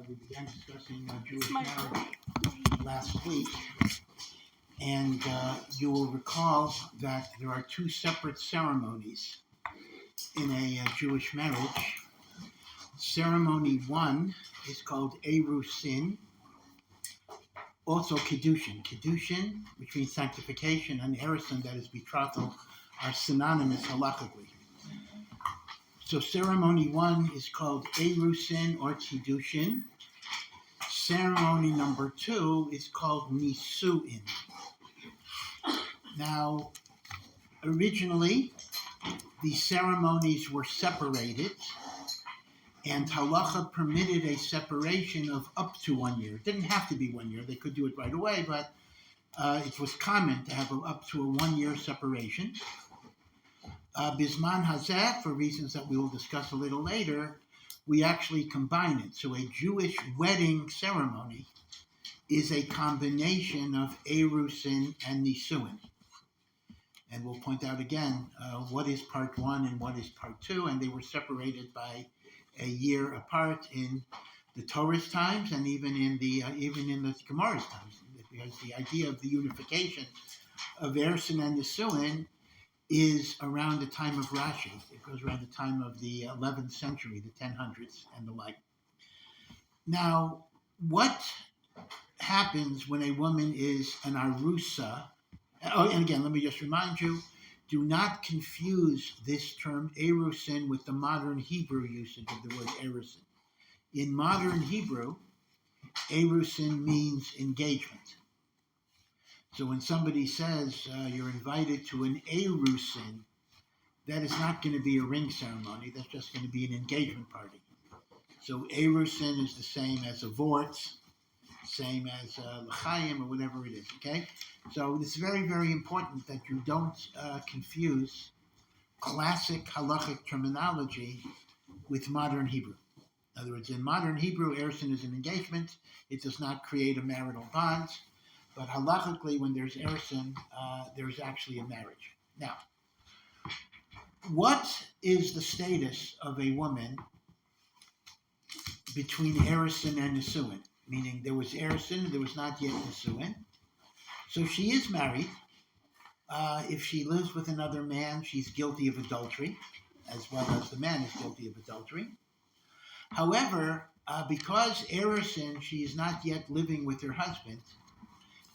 We began discussing Jewish marriage last week, and you will recall that there are two separate ceremonies in a Jewish marriage. Ceremony one is called Erusin, also Kiddushin. Kiddushin, which means sanctification, and Erusin, that is betrothal, are synonymous halachically. So ceremony one is called Erusin or Kiddushin. Ceremony number two is called Nisuin. Now, originally, the ceremonies were separated, and halacha permitted a separation of up to 1 year. It didn't have to be 1 year. They could do it right away, but it was common to have up to a 1 year separation. Bisman Hazeh, for reasons that we will discuss a little later, we actually combine it. So a Jewish wedding ceremony is a combination of Erusin and Nisuin. And we'll point out again what is part one and what is part two, and they were separated by a year apart in the Torah's times and even in the Gemara's times, because the idea of the unification of Erusin and Nisuin is around the time of Rashi. It goes around the time of the 11th century, the 1000s and the like. Now, what happens when a woman is an arusa? Oh, and again, let me just remind you, do not confuse this term Erusin with the modern Hebrew usage of the word Erusin. In modern Hebrew, Erusin means engagement. So when somebody says you're invited to an Erusin, that is not going to be a ring ceremony. That's just going to be an engagement party. So Erusin is the same as a vortz, same as l'chaim or whatever it is, okay? So it's very, very important that you don't confuse classic halachic terminology with modern Hebrew. In other words, in modern Hebrew, Erusin is an engagement. It does not create a marital bond. But halachically, when there's Erusin, there's actually a marriage. Now, what is the status of a woman between Erusin and Nisuin? Meaning there was Erusin, there was not yet Nisuin. So she is married. If she lives with another man, she's guilty of adultery, as well as the man is guilty of adultery. However, because Erusin, she is not yet living with her husband,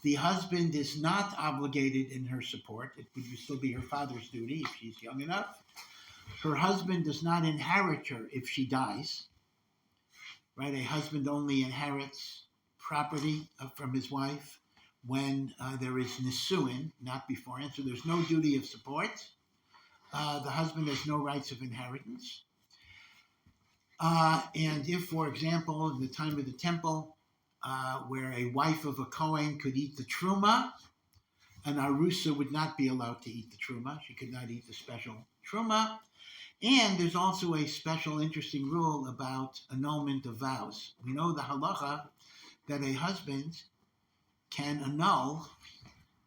the husband is not obligated in her support. It would still be her father's duty if she's young enough. Her husband does not inherit her if she dies. Right? A husband only inherits property from his wife when there is nisuin, not beforehand. So there's no duty of support. The husband has no rights of inheritance. And if, for example, in the time of the temple, where a wife of a Kohen could eat the truma, an arusa would not be allowed to eat the truma. She could not eat the special truma. And there's also a special interesting rule about annulment of vows. We know the halacha that a husband can annul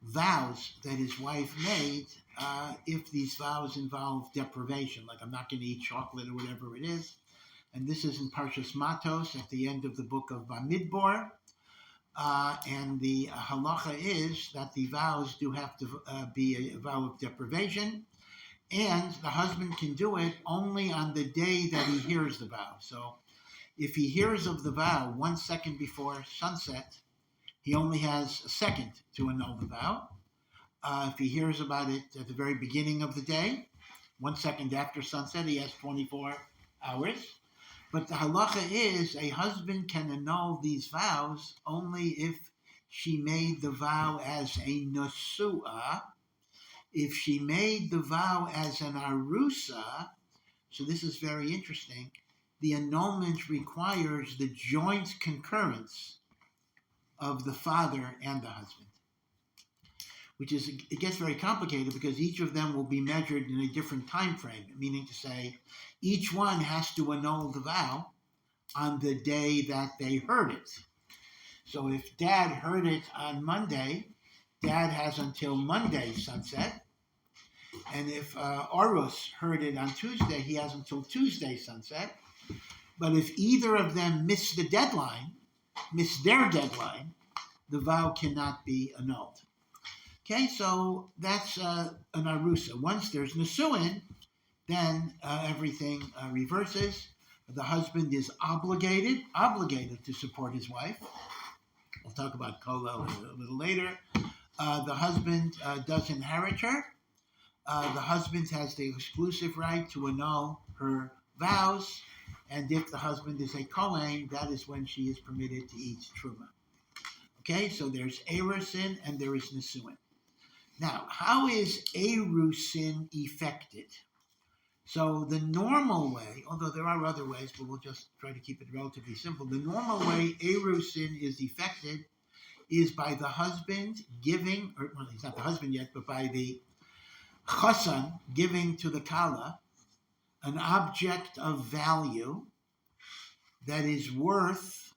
vows that his wife made if these vows involve deprivation, like I'm not going to eat chocolate or whatever it is. And this is in Parshas Matos at the end of the book of Bamidbar. And the halacha is that the vows do have to be a vow of deprivation. And the husband can do it only on the day that he hears the vow. So if he hears of the vow 1 second before sunset, he only has a second to annul the vow. If he hears about it at the very beginning of the day, 1 second after sunset, he has 24 hours. But the halacha is a husband can annul these vows only if she made the vow as a nosu'ah. If she made the vow as an arusa, so this is very interesting, the annulment requires the joint concurrence of the father and the husband. It gets very complicated because each of them will be measured in a different time frame, meaning to say each one has to annul the vow on the day that they heard it. So if Dad heard it on Monday, Dad has until Monday sunset. And if Oros heard it on Tuesday, he has until Tuesday sunset. But if either of them miss their deadline, the vow cannot be annulled. Okay, so that's an arusa. Once there's nisuin, then everything reverses. The husband is obligated to support his wife. We'll talk about kola a little later. The husband does inherit her. The husband has the exclusive right to annul her vows, and if the husband is a Kohen, that is when she is permitted to eat truma. Okay, so there's erusin and there is nisuin. Now, how is erusin effected? So the normal way, although there are other ways, but we'll just try to keep it relatively simple. The normal way erusin is effected is by the husband giving, or well, he's not the husband yet, but by the chassan giving to the kala an object of value that is worth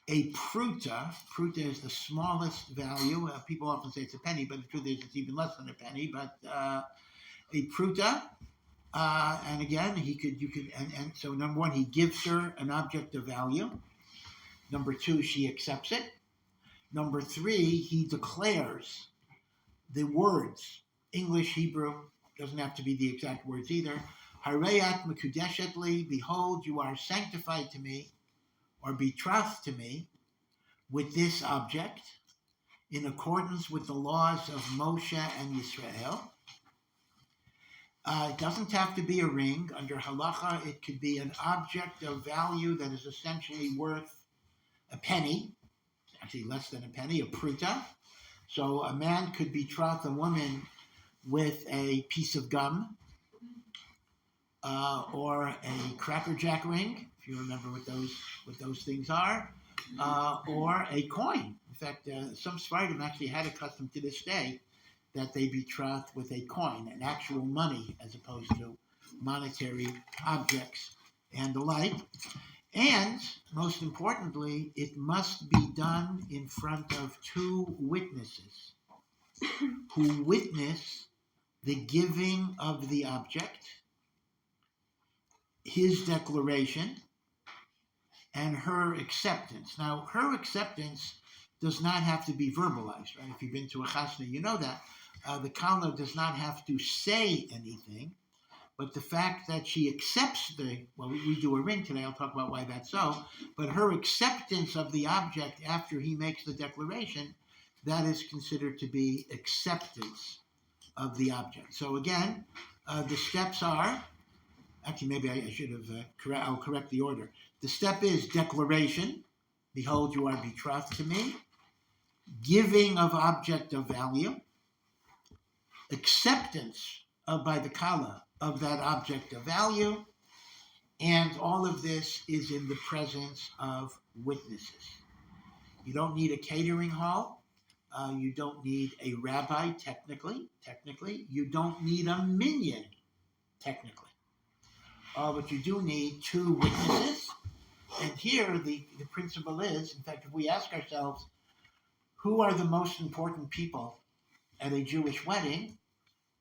a pruta. Pruta is the smallest value. People often say it's a penny, but the truth is it's even less than a penny. But a pruta, and again, and so number one, he gives her an object of value. Number two, she accepts it. Number three, he declares the words, English, Hebrew, doesn't have to be the exact words either. Hareyat mekudeshet, behold, you are sanctified to me, or betrothed to me, with this object, in accordance with the laws of Moshe and Yisrael. It doesn't have to be a ring. Under halacha, it could be an object of value that is essentially worth a penny, actually less than a penny, a pruta. So a man could betroth a woman with a piece of gum or a Cracker Jack ring, if you remember what those things are, or a coin. In fact, some Sfardim actually had a custom to this day that they betroth with a coin, an actual money, as opposed to monetary objects and the like. And, most importantly, it must be done in front of two witnesses who witness the giving of the object, his declaration, and her acceptance. Now, her acceptance does not have to be verbalized, right? If you've been to a chasna, you know that. The kala does not have to say anything, but the fact that she accepts we do a ring today, I'll talk about why that's so, but her acceptance of the object after he makes the declaration, that is considered to be acceptance of the object. So again, the steps are, actually maybe I should have, I'll correct the order. The step is declaration, behold you are betrothed to me, giving of object of value, acceptance by the kala of that object of value, and all of this is in the presence of witnesses. You don't need a catering hall. You don't need a rabbi, technically. You don't need a minyan, technically. But you do need two witnesses. And here the principle is, in fact, if we ask ourselves, who are the most important people at a Jewish wedding?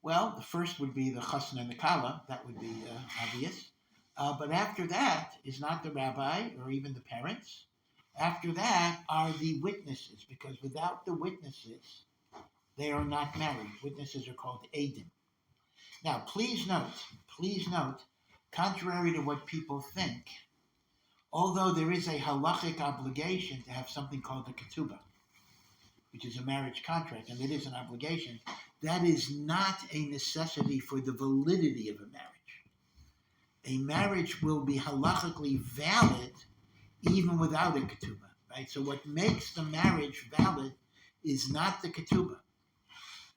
Well, the first would be the chassan and the kala. That would be obvious. But after that is not the rabbi or even the parents. After that are the witnesses, because without the witnesses, they are not married. Witnesses are called eidim. Now, please note, contrary to what people think, although there is a halachic obligation to have something called a ketubah, which is a marriage contract, and it is an obligation, that is not a necessity for the validity of a marriage. A marriage will be halachically valid even without a ketubah, right? So what makes the marriage valid is not the ketubah.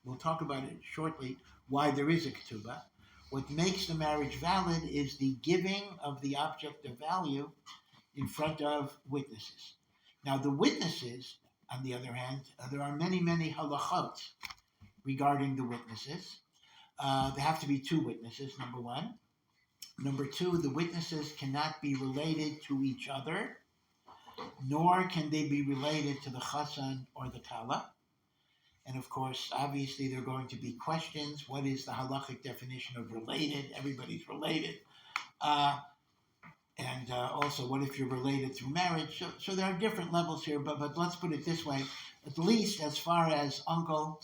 We'll talk about it shortly, why there is a ketubah. What makes the marriage valid is the giving of the object of value in front of witnesses. Now, the witnesses, on the other hand, there are many, many halachot regarding the witnesses. There have to be two witnesses, number one. Number two, the witnesses cannot be related to each other, nor can they be related to the chassan or the kala. And of course, obviously, there are going to be questions. What is the halachic definition of related? Everybody's related. And also, what if you're related through marriage? So there are different levels here, but let's put it this way. At least as far as uncle,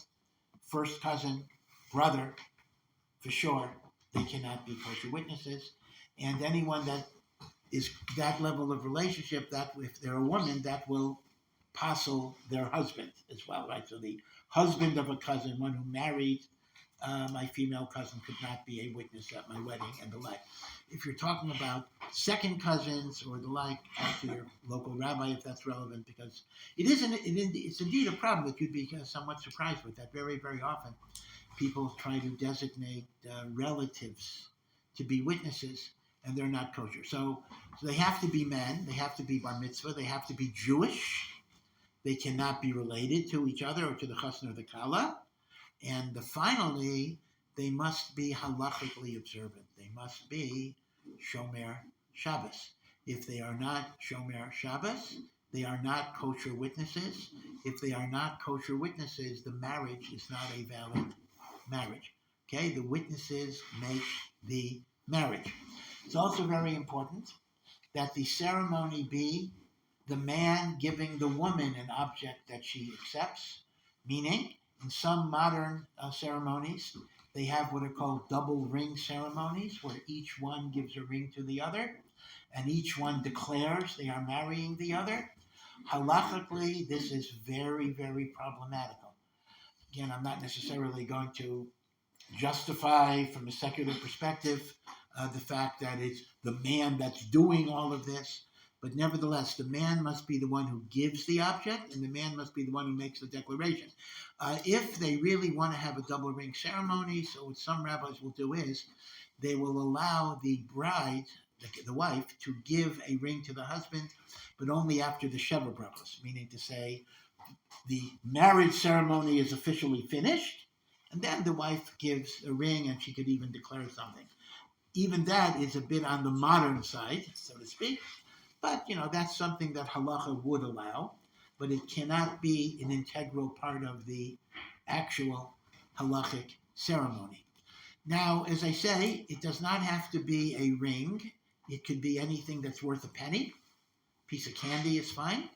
first cousin, brother, for sure, they cannot be kosher witnesses. And anyone that is that level of relationship, that if they're a woman, that will passel their husband as well, right? So the husband of a cousin, one who married my female cousin, could not be a witness at my wedding and the like. If you're talking about second cousins or the like, talk to your local rabbi if that's relevant, because it's indeed a problem that you'd be somewhat surprised with. That very, very often people try to designate relatives to be witnesses, and they're not kosher. So they have to be men, they have to be bar mitzvah, they have to be Jewish, they cannot be related to each other or to the chassan or the kala, and finally, they must be halachically observant. They must be shomer Shabbos. If they are not shomer Shabbos, they are not kosher witnesses. If they are not kosher witnesses, the marriage is not a valid marriage. Okay, the witnesses make the marriage. It's also very important that the ceremony be the man giving the woman an object that she accepts, meaning in some modern ceremonies, they have what are called double ring ceremonies, where each one gives a ring to the other, and each one declares they are marrying the other. Halachically, this is very, very problematical. Again, I'm not necessarily going to justify from a secular perspective the fact that it's the man that's doing all of this. But nevertheless, the man must be the one who gives the object, and the man must be the one who makes the declaration. If they really want to have a double ring ceremony, so what some rabbis will do is they will allow the bride, the wife, to give a ring to the husband, but only after the Sheva brachos, meaning to say the marriage ceremony is officially finished, and then the wife gives a ring, and she could even declare something. Even that is a bit on the modern side, so to speak. But, that's something that halacha would allow, but it cannot be an integral part of the actual halachic ceremony. Now, as I say, it does not have to be a ring. It could be anything that's worth a penny. A piece of candy is fine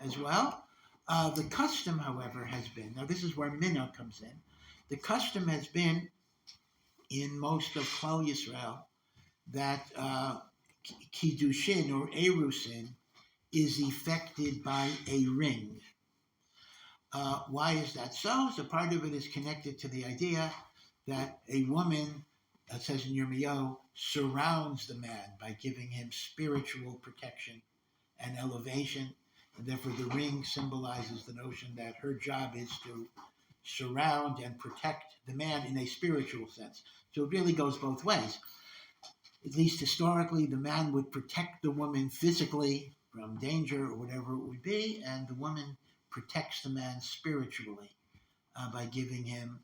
as well. The custom, however, has been, now this is where minhag comes in, the custom has been in most of Klal Yisrael that kiddushin or erusin is effected by a ring. Why is that so? So part of it is connected to the idea that a woman, it says in Yirmiyahu, surrounds the man by giving him spiritual protection and elevation. And therefore the ring symbolizes the notion that her job is to surround and protect the man in a spiritual sense. So it really goes both ways. At least historically, the man would protect the woman physically from danger or whatever it would be, and the woman protects the man spiritually by giving him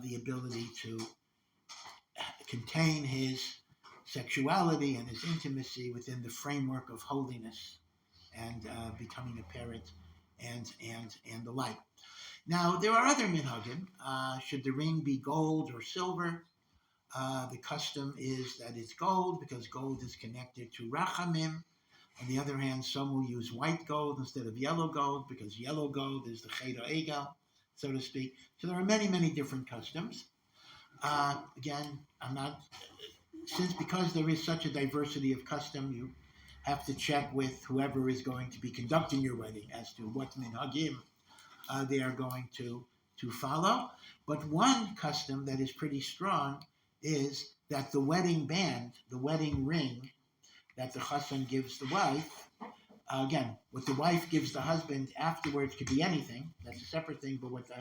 the ability to contain his sexuality and his intimacy within the framework of holiness and becoming a parent and the like. Now, there are other minhagim. Should the ring be gold or silver? The custom is that it's gold because gold is connected to rachamim. On the other hand, some will use white gold instead of yellow gold because yellow gold is the cheder egel, so to speak. So there are many, many different customs. Again, because there is such a diversity of custom, you have to check with whoever is going to be conducting your wedding as to what minhagim they are going to follow. But one custom that is pretty strong is that the wedding band, the wedding ring that the chassan gives the wife, again, what the wife gives the husband afterwards could be anything, that's a separate thing, but what the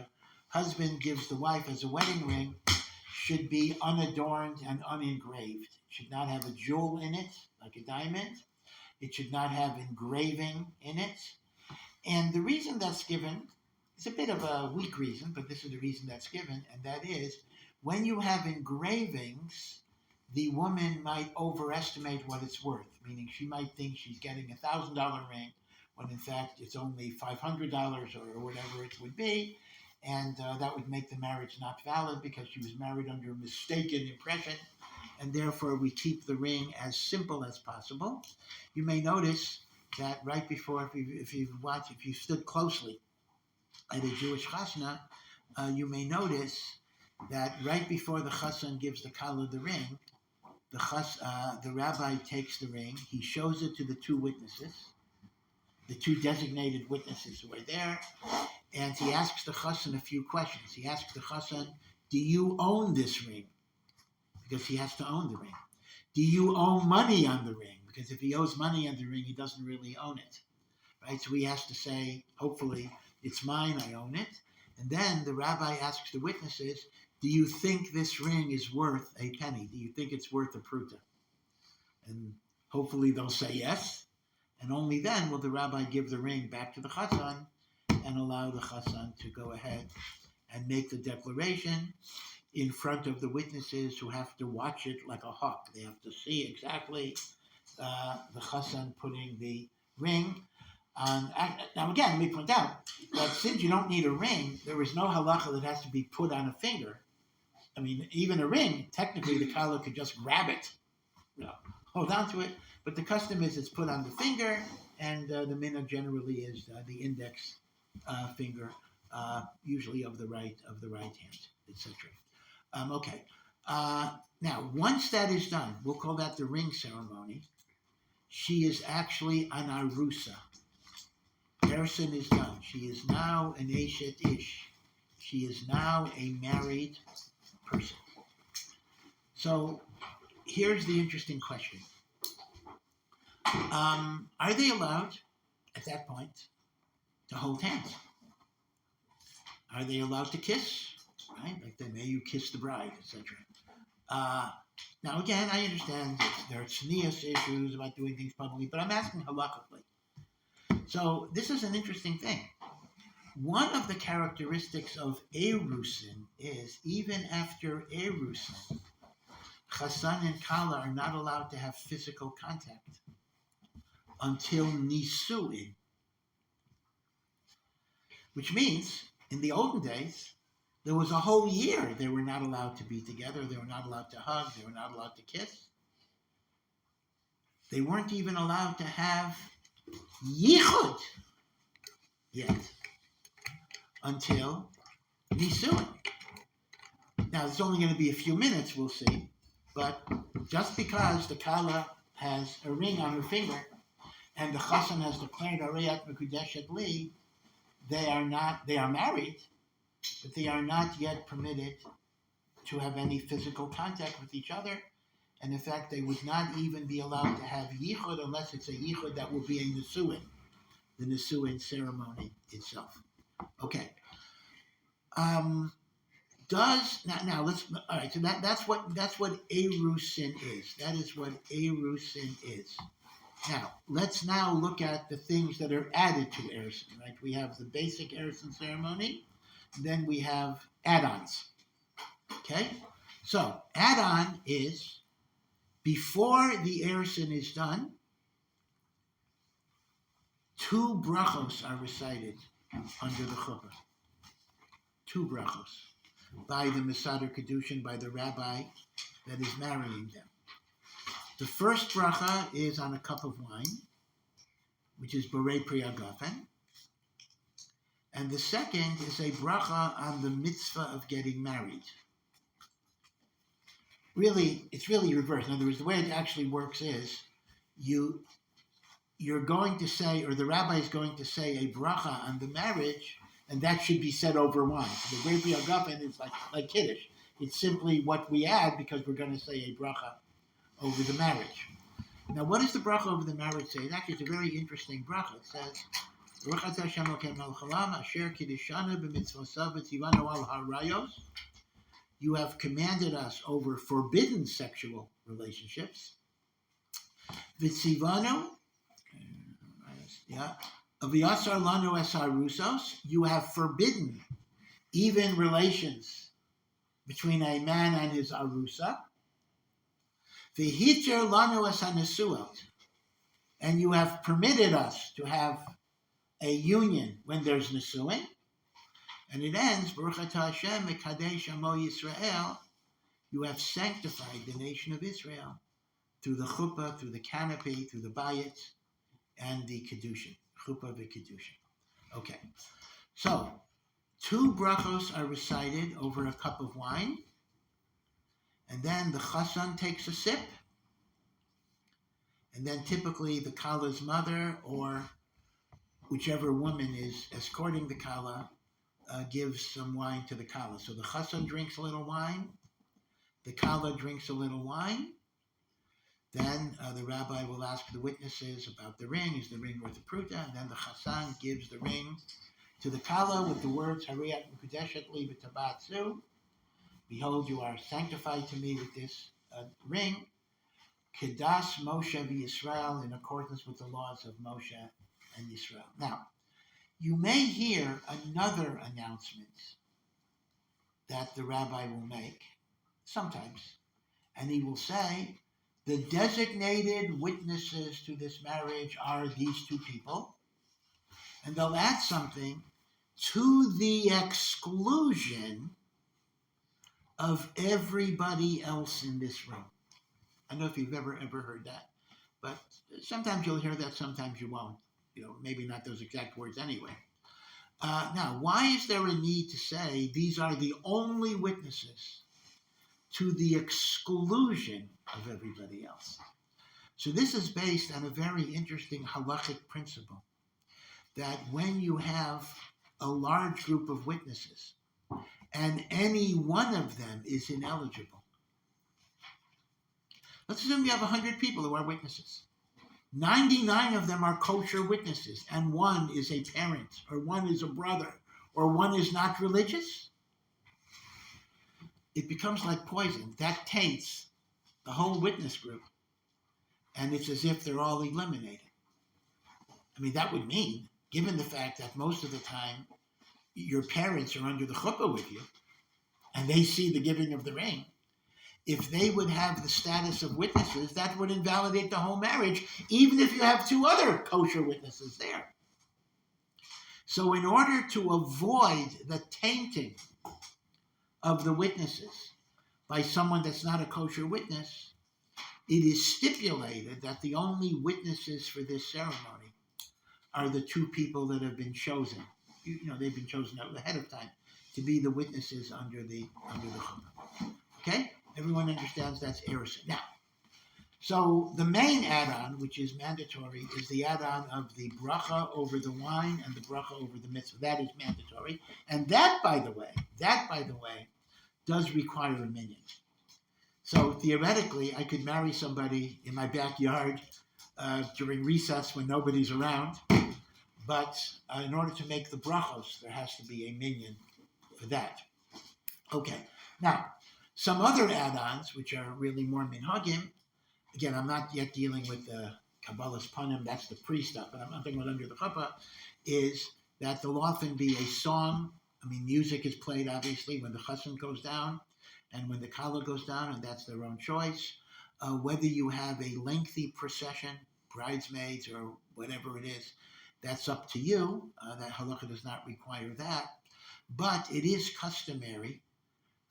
husband gives the wife as a wedding ring should be unadorned and unengraved. It should not have a jewel in it, like a diamond. It should not have engraving in it. And the reason that's given is a bit of a weak reason, but this is the reason that's given, and that is, when you have engravings, the woman might overestimate what it's worth, meaning she might think she's getting a $1,000 ring, when in fact it's only $500 or whatever it would be, and that would make the marriage not valid because she was married under a mistaken impression, and therefore we keep the ring as simple as possible. You may notice that right before, if you stood closely at a Jewish chasna, you may notice that right before the chassan gives the kala the ring, the rabbi takes the ring, he shows it to the two witnesses, the two designated witnesses who are there, and he asks the chassan a few questions. He asks the chassan, do you own this ring? Because he has to own the ring. Do you owe money on the ring? Because if he owes money on the ring, he doesn't really own it. Right? So he has to say, hopefully, it's mine, I own it. And then the rabbi asks the witnesses, do you think this ring is worth a penny? Do you think it's worth a pruta? And hopefully they'll say yes. And only then will the rabbi give the ring back to the chassan and allow the chassan to go ahead and make the declaration in front of the witnesses who have to watch it like a hawk. They have to see exactly the chassan putting the ring on. Now again, let me point out that since you don't need a ring, there is no halacha that has to be put on a finger. I mean, even a ring, technically the kala could just grab it, hold on to it. But the custom is it's put on the finger, and the minhag generally is the index finger, usually of the right hand, etc. Okay. Now, once that is done, we'll call that the ring ceremony. She is actually an arusa. Ersin is done. She is now an eshet ish. She is now a married person. So here's the interesting question. Are they allowed at that point to hold hands? Are they allowed to kiss? Right? Like the may you kiss the bride, etc. Now again, I understand there are tznius issues about doing things publicly, but I'm asking halachically. So this is an interesting thing. One of the characteristics of erusin is even after erusin, chassan and kala are not allowed to have physical contact until nisuin, which means in the olden days there was a whole year they were not allowed to be together, they were not allowed to hug, they were not allowed to kiss. They weren't even allowed to have yichud yet until nisuin. Now it's only going to be a few minutes, we'll see, but just because the kala has a ring on her finger and the chassan has declared Ariyat Mekudeshet Li, they are married, but they are not yet permitted to have any physical contact with each other. And in fact, they would not even be allowed to have yichud unless it's a yichud that will be a nisuin, the nisuin ceremony itself. Okay. Now let's all right. So that's what erusin is. That is what erusin is. Now let's look at the things that are added to erusin. Right, we have the basic erusin ceremony, then we have add-ons. Okay, so add-on is before the erusin is done, 2 brachos are recited under the chuppah. 2 brachos by the Mesader Kedushin, by the rabbi that is marrying them. The first bracha is on a cup of wine, which is Borei Pri Hagafen. And the second is a bracha on the mitzvah of getting married. Really, it's really reversed. In other words, the way it actually works is you're going to say, or the rabbi is going to say a bracha on the marriage, and that should be said over wine. So the Borei Pri Hagafen is like Kiddush. It's simply what we add because we're going to say a bracha over the marriage. Now, what does the bracha over the marriage say? Actually, it's a very interesting bracha. It says, Baruch atah Hashem Elokeinu melech haolam, asher kiddushanu b'mitzvosav v'tzivanu al harayos. You have commanded us over forbidden sexual relationships. V'tzivanu, v'yasar lanu es harusos. You have forbidden even relations between a man and his arusa. V'hitir lanu es hanesuot. And you have permitted us to have a union when there's nesuin. And it ends, Baruch atah Hashem mekadesh amo Yisrael, you have sanctified the nation of Israel through the chuppah, through the canopy, through the bayit, and the kedushin, chuppah v'kedushin. Okay, so 2 brachos are recited over a cup of wine, and then the chassan takes a sip, and then typically the kala's mother or whichever woman is escorting the kala gives some wine to the kala. So the chassan drinks a little wine, the kala drinks a little wine, then the rabbi will ask the witnesses about the ring. Is the ring worth a pruta? And then the chassan gives the ring to the kala with the words, Hariyat Mekudeshet li b'tabatzu. Behold, you are sanctified to me with this ring. Kedas Moshe v'Yisrael, in accordance with the laws of Moshe and Yisrael. Now, you may hear another announcement that the rabbi will make sometimes, and he will say, the designated witnesses to this marriage are these 2 people, and they'll add something to the exclusion of everybody else in this room. I don't know if you've ever heard that, but sometimes you'll hear that, sometimes you won't. Maybe not those exact words anyway. Now, why is there a need to say these are the only witnesses to the exclusion of everybody else? So this is based on a very interesting halachic principle, that when you have a large group of witnesses and any one of them is ineligible, let's assume you have 100 people who are witnesses. 99 of them are kosher witnesses, and 1 is a parent, or 1 is a brother, or 1 is not religious. It becomes like poison. That taints the whole witness group, and it's as if they're all eliminated. I mean, that would mean, given the fact that most of the time your parents are under the chuppah with you, and they see the giving of the ring, if they would have the status of witnesses, that would invalidate the whole marriage, even if you have 2 other kosher witnesses there. So in order to avoid the tainting of the witnesses by someone that's not a kosher witness, it is stipulated that the only witnesses for this ceremony are the 2 people that have been chosen. They've been chosen ahead of time to be the witnesses under the chuppah. Okay? Everyone understands that's erusin. Now, so the main add-on, which is mandatory, is the add-on of the bracha over the wine and the bracha over the mitzvah. That is mandatory. And that, by the way, does require a minyan. So theoretically, I could marry somebody in my backyard during recess when nobody's around. But in order to make the brachos, there has to be a minyan for that. Okay. Now, some other add-ons, which are really more minhagim, again, I'm not yet dealing with the Kabbalah's panim, that's the pre-stuff, but I'm talking about under the chuppah, is that there'll often be a song. I mean, music is played, obviously, when the chassan goes down and when the kala goes down, and that's their own choice. Whether you have a lengthy procession, bridesmaids or whatever it is, that's up to you. That halakha does not require that. But it is customary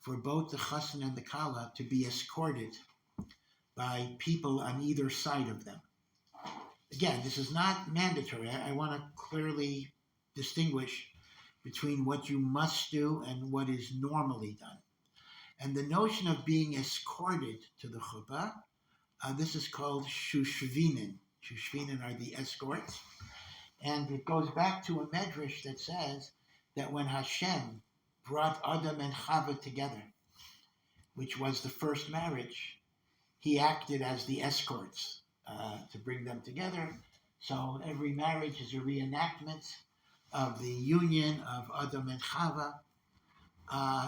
for both the chassan and the kala to be escorted by people on either side of them. Again, this is not mandatory. I want to clearly distinguish between what you must do and what is normally done. And the notion of being escorted to the chuppah, this is called shushvinin. Shushvinin are the escorts. And it goes back to a medrash that says that when Hashem brought Adam and Chava together, which was the first marriage, he acted as the escorts to bring them together. So every marriage is a reenactment of the union of Adam and Chava.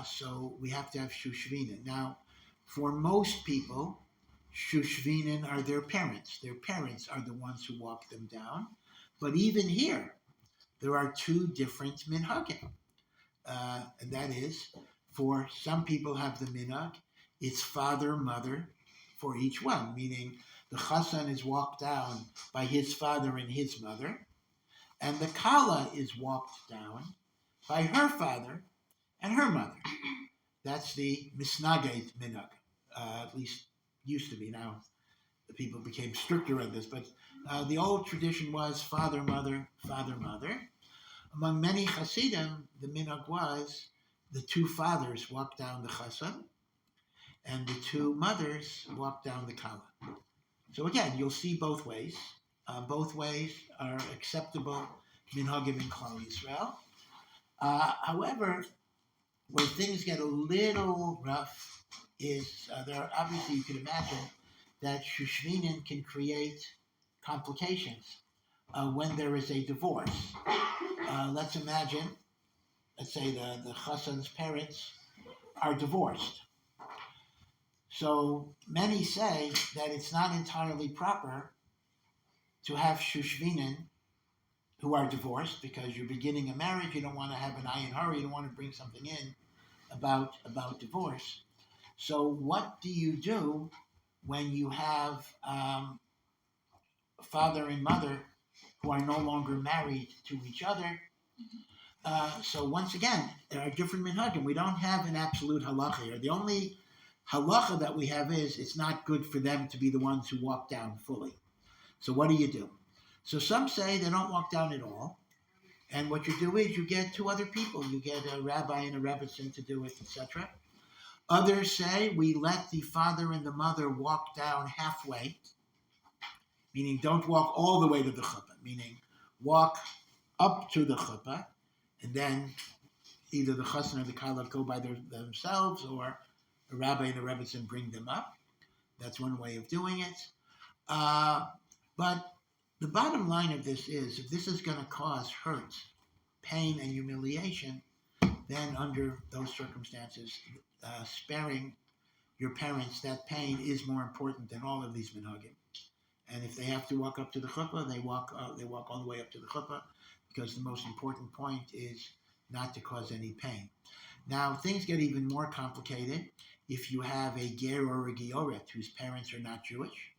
So we have to have shushvinin. Now, for most people, shushvinin are their parents. Their parents are the ones who walk them down. But even here, there are 2 different minhagim. And that is, for some people have the minhag, it's father, mother for each one, meaning the chassan is walked down by his father and his mother, and the kala is walked down by her father and her mother. That's the misnaged minhag. At least used to be. Now the people became stricter on this, but the old tradition was father, mother, father, mother. Among many Hasidim, the minhag was the two fathers walk down the chassan and the two mothers walk down the kala. So again, you'll see both ways. Both ways are acceptable minhagim in Klal Yisrael. However, where things get a little rough is there are, obviously you can imagine that Shushvinin can create complications when there is a divorce. Let's say the chassan's parents are divorced. So many say that it's not entirely proper to have Shushvinin who are divorced because you're beginning a marriage, you don't want to have an ayin hara, you don't want to bring something in about divorce. So what do you do when you have father and mother who are no longer married to each other? So once again, there are different minhagim. We don't have an absolute halacha here. The only halacha that we have is it's not good for them to be the ones who walk down fully. So what do? So some say they don't walk down at all. And what you do is you get two other people. You get a rabbi and a rebbetzin to do it, etc. Others say we let the father and the mother walk down halfway, meaning don't walk all the way to the chuppah, meaning walk up to the chuppah, and then either the chassan or the kala go by themselves, or a rabbi and a rebbetzin bring them up. That's one way of doing it. But the bottom line of this is, if this is going to cause hurt, pain, and humiliation, then under those circumstances, sparing your parents that pain is more important than all of these minhagim. And if they have to walk up to the chuppah, they walk all the way up to the chuppah, because the most important point is not to cause any pain. Now, things get even more complicated if you have a ger or a gioret whose parents are not Jewish,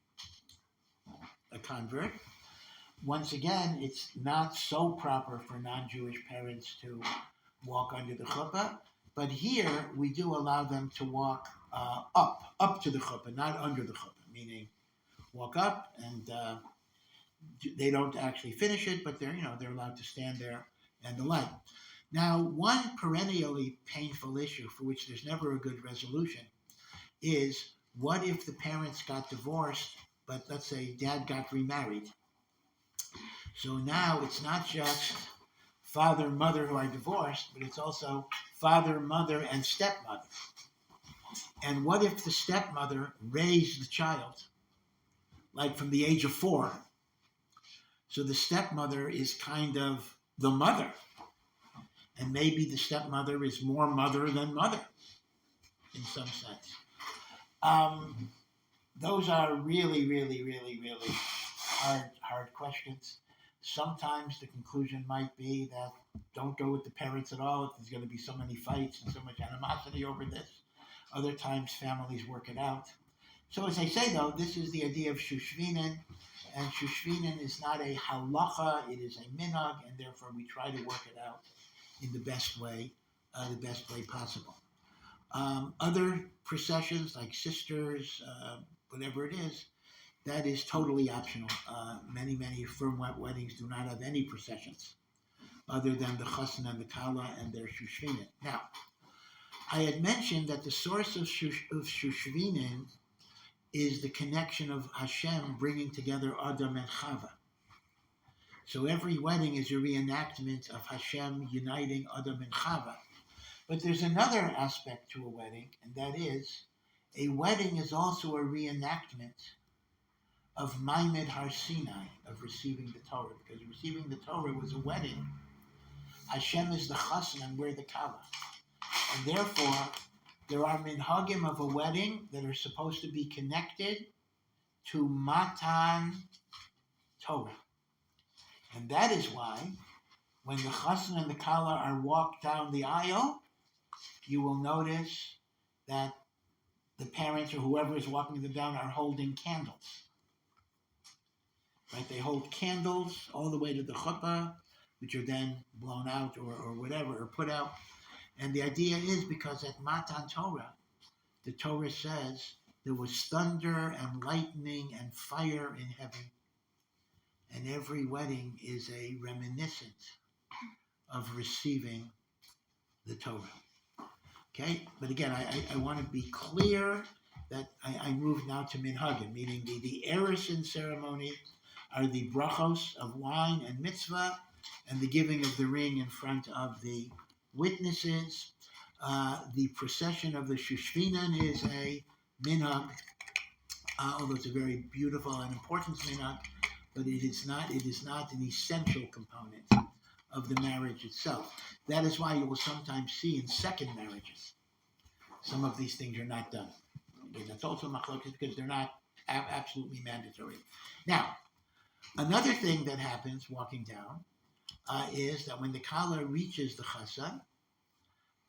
a convert. Once again, it's not so proper for non-Jewish parents to walk under the chuppah, but here we do allow them to walk up to the chuppah, not under the chuppah, meaning walk up and they don't actually finish it, but they're allowed to stand there and the like. Now, one perennially painful issue for which there's never a good resolution is, what if the parents got divorced, but let's say dad got remarried? So now it's not just father and mother who are divorced, but it's also father, mother, and stepmother. And what if the stepmother raised the child, like from the age of 4? So the stepmother is kind of the mother. And maybe the stepmother is more mother than mother, in some sense. Those are really, really, really, really hard questions. Sometimes the conclusion might be that don't go with the parents at all if there's going to be so many fights and so much animosity over this. Other times families work it out. So as I say, though, this is the idea of Shushvinin, and Shushvinin is not a halacha, it is a minhag, and therefore we try to work it out in the best way possible. Other processions like sisters, whatever it is, that is totally optional. Many firm weddings do not have any processions other than the chassan and the kala and their shushvinin. Now, I had mentioned that the source of shushvinin is the connection of Hashem bringing together Adam and Chava. So every wedding is a reenactment of Hashem uniting Adam and Chava. But there's another aspect to a wedding, and that is, a wedding is also a reenactment of Maimed Har Sinai, of receiving the Torah, because receiving the Torah was a wedding. Hashem is the chassan and we're the kala. And therefore, there are minhagim of a wedding that are supposed to be connected to Matan Torah. And that is why, when the chassan and the kala are walked down the aisle, you will notice that the parents or whoever is walking them down are holding candles. Right? They hold candles all the way to the chuppah, which are then blown out or whatever, or put out. And the idea is because at Matan Torah, the Torah says there was thunder and lightning and fire in heaven. And every wedding is a reminiscence of receiving the Torah. Okay? But again, I want to be clear that I move now to minhagim, meaning the erusin ceremony are the brachos of wine and mitzvah, and the giving of the ring in front of the witnesses. The procession of the Shushvinan is a minhag, although it's a very beautiful and important minhag, but it is not an essential component of the marriage itself. That is why you will sometimes see in second marriages, some of these things are not done. Okay, that's also machlokes because they're not absolutely mandatory. Now, another thing that happens walking down is that when the kala reaches the chassan,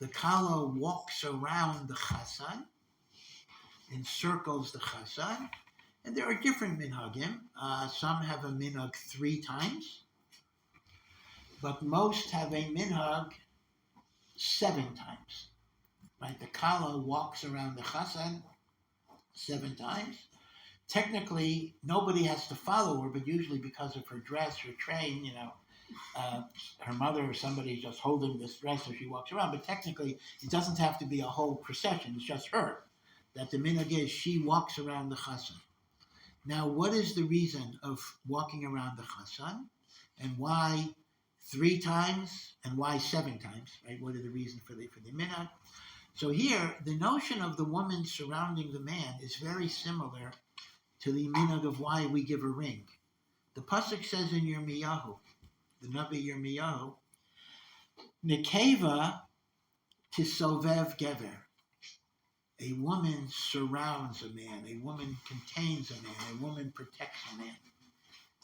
the kala walks around the chassan, encircles the chassan, and there are different minhagim. Some have a minhag 3 times, but most have a minhag 7 times. Right? The kala walks around the chassan 7 times. Technically, nobody has to follow her, but usually because of her dress, her train, her mother or somebody is just holding this dress as she walks around. But technically, it doesn't have to be a whole procession. It's just her. That the minhag is she walks around the chassan. Now, what is the reason of walking around the chassan, and why 3 times and why 7 times? Right? What are the reasons for the minhag? So here, the notion of the woman surrounding the man is very similar to the minhag of why we give a ring. The pasuk says in Yirmiyahu, the Navi Yirmiyahu, Nekeva tisovev gever. A woman surrounds a man. A woman contains a man. A woman protects a man.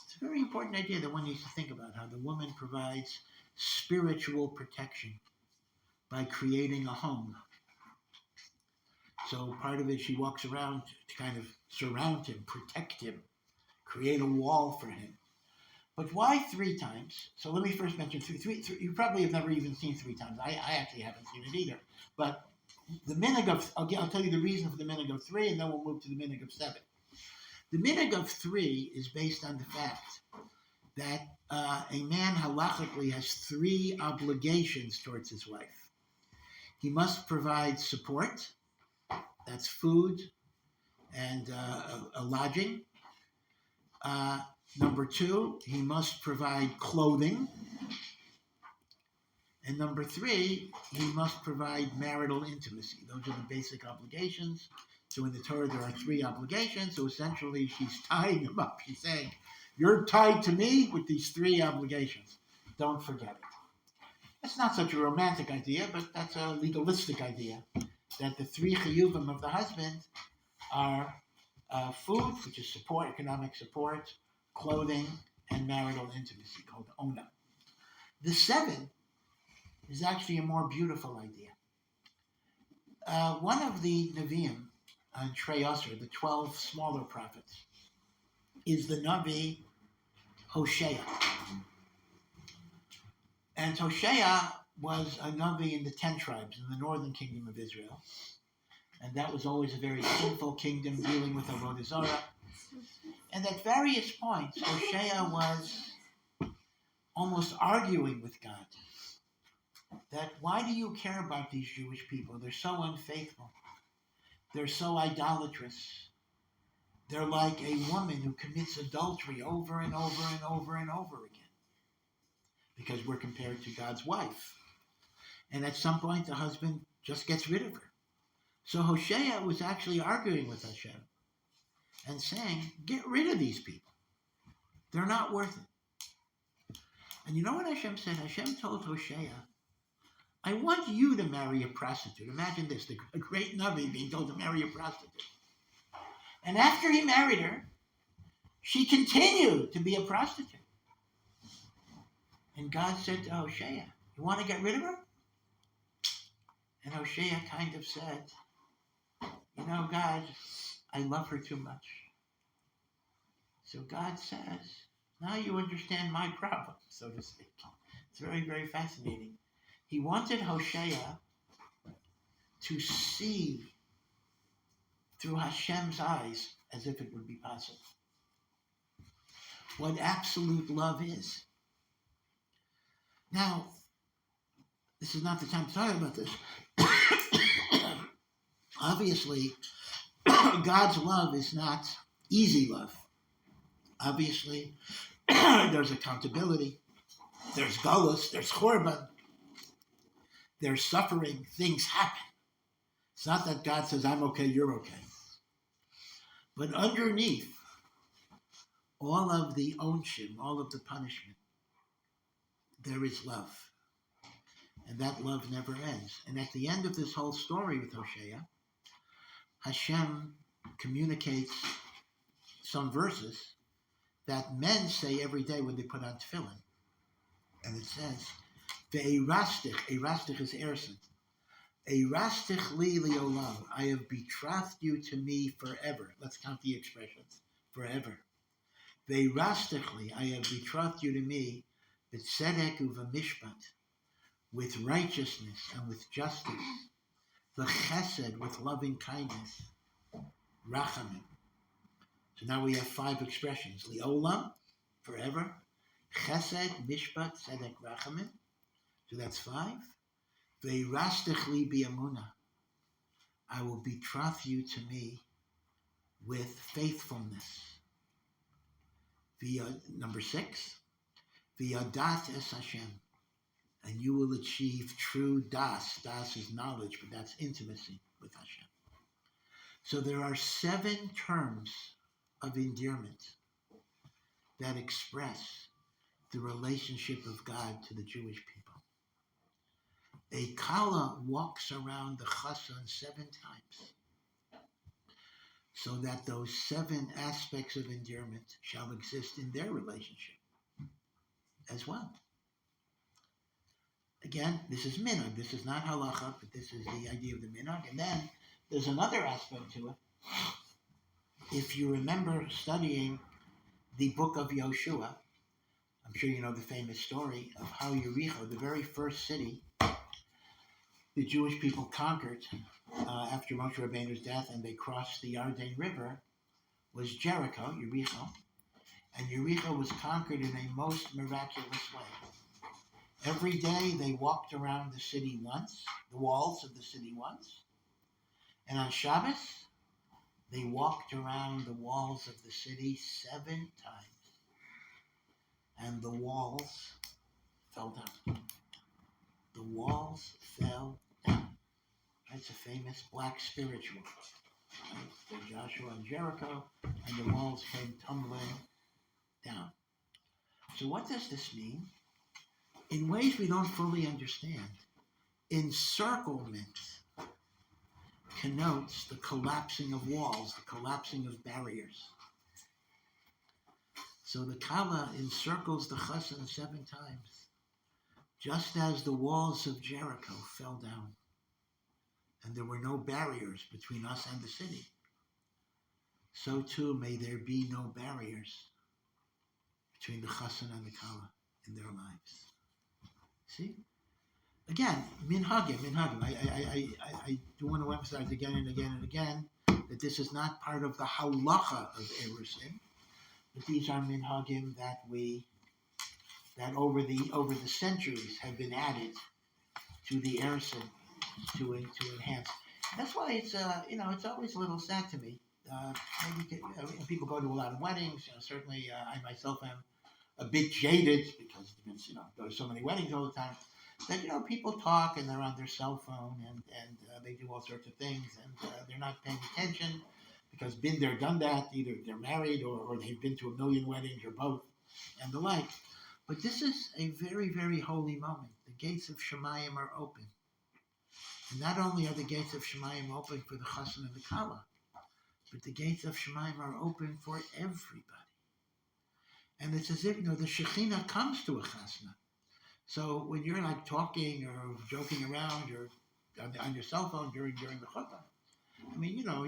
It's a very important idea that one needs to think about, how the woman provides spiritual protection by creating a home. So part of it, she walks around to kind of surround him, protect him, create a wall for him. But why 3 times? So let me first mention three. You probably have never even seen 3 times. I actually haven't seen it either. But the minhag of, I'll tell you the reason for the minhag of 3, and then we'll move to the minhag of 7. The minhag of 3 is based on the fact that a man halachically has 3 obligations towards his wife. He must provide support, that's food and a lodging. Number 2, he must provide clothing. And number 3, he must provide marital intimacy. Those are the basic obligations. So in the Torah, there are 3 obligations. So essentially, she's tying him up. She's saying, you're tied to me with these 3 obligations. Don't forget it. That's not such a romantic idea, but that's a legalistic idea. That the 3 chiyuvim of the husband are food, which is support, economic support, clothing, and marital intimacy, called ona. The 7 is actually a more beautiful idea. One of the Nevi'im, Trei Asar, the 12 smaller prophets, is the Navi Hosea. And Hosea was a Navi in the 10 tribes in the northern kingdom of Israel. And that was always a very sinful kingdom dealing with Avodah Zarah. And at various points, Hosea was almost arguing with God. That why do you care about these Jewish people? They're so unfaithful. They're so idolatrous. They're like a woman who commits adultery over and over and over and over again. Because we're compared to God's wife. And at some point, the husband just gets rid of her. So Hosea was actually arguing with Hashem and saying, get rid of these people. They're not worth it. And you know what Hashem said? Hashem told Hosea, I want you to marry a prostitute. Imagine this, a great Navi being told to marry a prostitute. And after he married her, she continued to be a prostitute. And God said to Hosea, you want to get rid of her? And Hosea kind of said, you know, God, I love her too much. So God says, now you understand my problem, so to speak. It's very, very fascinating. He wanted Hosea to see through Hashem's eyes as if it would be possible. What absolute love is. Now, this is not the time to talk about this. Obviously, God's love is not easy love. Obviously, there's accountability, there's galus, there's korban, there's suffering, things happen. It's not that God says, I'm okay, you're okay. But underneath all of the onshim, all of the punishment, there is love. And that love never ends. And at the end of this whole story with Hosea, Hashem communicates some verses that men say every day when they put on tefillin. And it says, Ve'erastich, erastich is ersin. Erastich li liolam, I have betrothed you to me forever. Let's count the expressions. Forever. Ve'erastich li, I have betrothed you to me, b'tzedek u'v'mishpat, with righteousness and with justice, v'chesed, with loving kindness, rachamim. So now we have 5 expressions. Liolam, forever. Chesed, mishpat, tzedek, rachamim. So that's 5. Ve'erastich li bi'amuna. I will betroth you to me with faithfulness. Number 6. V'yadat es Hashem. And you will achieve true das. Das is knowledge, but that's intimacy with Hashem. So there are 7 terms of endearment that express the relationship of God to the Jewish people. A kala walks around the chassan 7 times, so that those 7 aspects of endearment shall exist in their relationship as well. Again, this is minhag. This is not halacha, but this is the idea of the minhag. And then there's another aspect to it. If you remember studying the book of Yoshua, I'm sure you know the famous story of how Yericho, the very first city the Jewish people conquered after Moshe Rabbeinu's death, and they crossed the Yarden River, was Jericho, Yericho. And Yericho was conquered in a most miraculous way. Every day they walked around the city once, the walls of the city once. And on Shabbos, they walked around the walls of the city 7 times. And the walls fell down. The walls fell down. That's a famous black spiritual. Right? Joshua and Jericho, and the walls came tumbling down. So what does this mean? In ways we don't fully understand, encirclement connotes the collapsing of walls, the collapsing of barriers. So the Kala encircles the chassan 7 times, just as the walls of Jericho fell down, and there were no barriers between us and the city. So too may there be no barriers between the chassan and the Kala in their lives. See? Again, minhagim. I do want to emphasize again and again and again that this is not part of the halacha of erusin, but these are minhagim that over the centuries have been added to the erusin to enhance. That's why it's it's always a little sad to me. Maybe people go to a lot of weddings. Certainly, I myself am a bit jaded because go to so many weddings all the time. That people talk and they're on their cell phone and they do all sorts of things and they're not paying attention because been there, done that. Either they're married or they've been to a million weddings or both and the like. But this is a very, very holy moment. The gates of Shemayim are open. And not only are the gates of Shemayim open for the chassan and the kala, but the gates of Shemayim are open for everybody. And it's as if, the Shekhinah comes to a chasna. So when you're like talking or joking around or on your cell phone during the chuppah,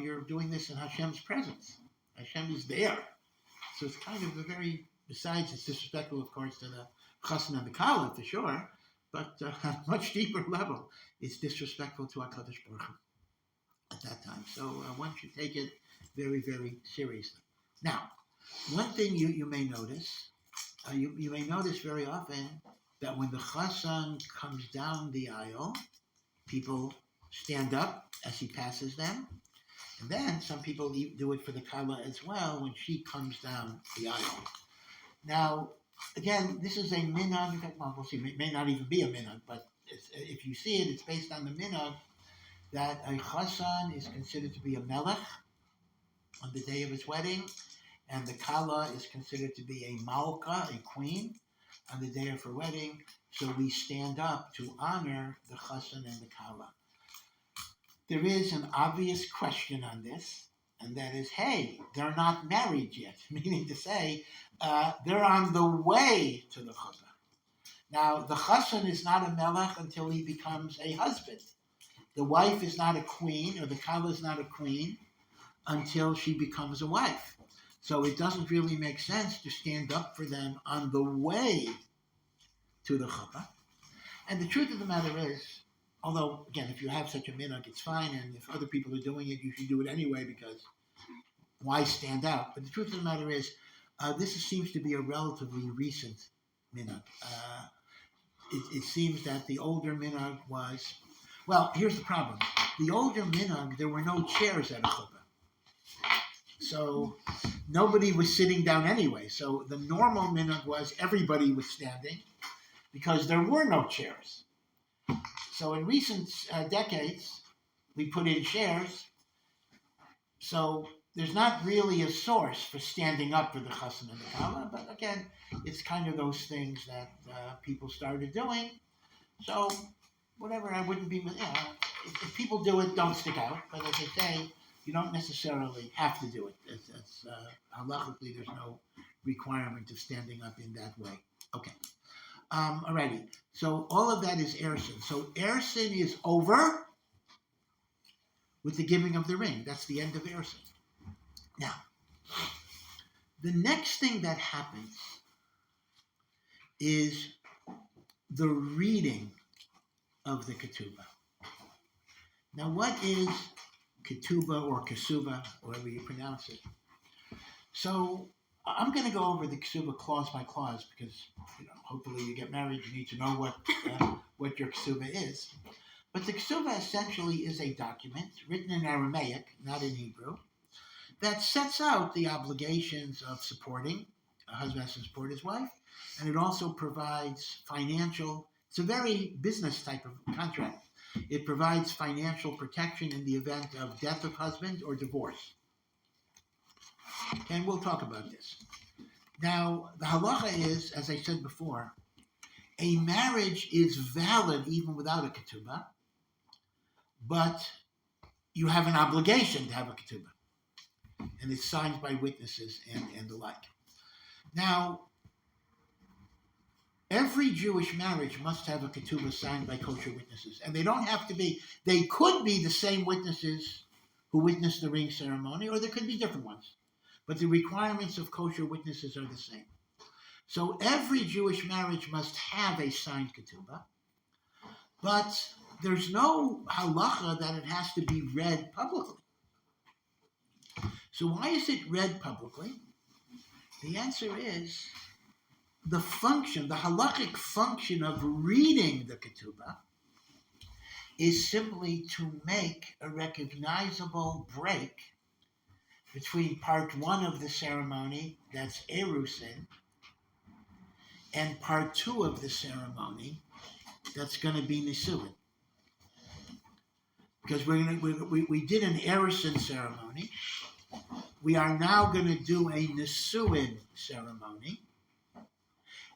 you're doing this in Hashem's presence. Hashem is there. So it's kind of besides it's disrespectful, of course, to the chasna and the kala, for sure, but on a much deeper level, it's disrespectful to HaKadosh Baruch Hu. at that time. So one should take it very, very seriously. Now, one thing you may notice, you may notice very often that when the chassan comes down the aisle, people stand up as he passes them. And then some people do it for the kala as well when she comes down the aisle. Now, again, this is a minhag. Well, we'll see. It may not even be a minhag, but if you see it, it's based on the minhag that a chassan is considered to be a melech on the day of his wedding, and the kala is considered to be a malka, a queen, on the day of her wedding. So we stand up to honor the chassan and the kala. There is an obvious question on this, and that is, hey, they're not married yet, meaning to say, they're on the way to the chuppah. Now, the chassan is not a melech until he becomes a husband. The wife is not a queen, or the kala is not a queen, until she becomes a wife. So it doesn't really make sense to stand up for them on the way to the chuppah. And the truth of the matter is, although, again, if you have such a minhag, it's fine, and if other people are doing it, you should do it anyway, because why stand out? But the truth of the matter is, this seems to be a relatively recent minhag. It seems that the older minhag was, well, here's the problem. The older minhag, there were no chairs at a chuppah. So nobody was sitting down anyway. So the normal minhag was everybody was standing because there were no chairs. So in recent decades, we put in chairs. So there's not really a source for standing up for the chassan and the kala. But again, it's kind of those things that people started doing. So whatever, I wouldn't be, if people do it, don't stick out. But as I say, you don't necessarily have to do it. Halachically, there's no requirement of standing up in that way. Okay. Alrighty. So all of that is Ersin. So Ersin is over with the giving of the ring. That's the end of Ersin. Now, the next thing that happens is the reading of the ketubah. Now, what is ketubah or kesuba, however you pronounce it? So I'm going to go over the ketubah clause by clause because, hopefully you get married, you need to know what your ketubah is. But the ketubah essentially is a document written in Aramaic, not in Hebrew, that sets out the obligations of supporting, a husband has to support his wife, and it also provides financial, it's a very business type of contract. It provides financial protection in the event of death of husband or divorce. And we'll talk about this. Now, the halacha is, as I said before, a marriage is valid even without a ketubah, but you have an obligation to have a ketubah. And it's signed by witnesses and the like. Now, every Jewish marriage must have a ketubah signed by kosher witnesses. And they don't have to be, they could be the same witnesses who witnessed the ring ceremony, or there could be different ones. But the requirements of kosher witnesses are the same. So every Jewish marriage must have a signed ketubah, but there's no halacha that it has to be read publicly. So why is it read publicly? The answer is the function, the halachic function of reading the ketubah is simply to make a recognizable break between part one of the ceremony, that's erusin, and part two of the ceremony, that's going to be nisuin. Because we did an erusin ceremony. We are now going to do a nisuin ceremony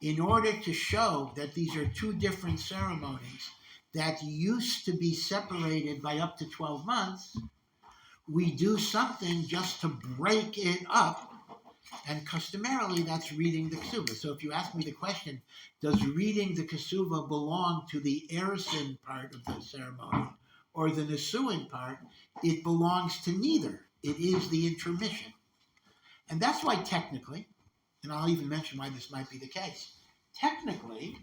in order to show that these are two different ceremonies that used to be separated by up to 12 months. We do something just to break it up, and customarily that's reading the ketubah. So if you ask me the question, does reading the ketubah belong to the erusin part of the ceremony or the nisuin part? It belongs to neither. It is the intermission. And that's why technically, and I'll even mention why this might be the case, technically,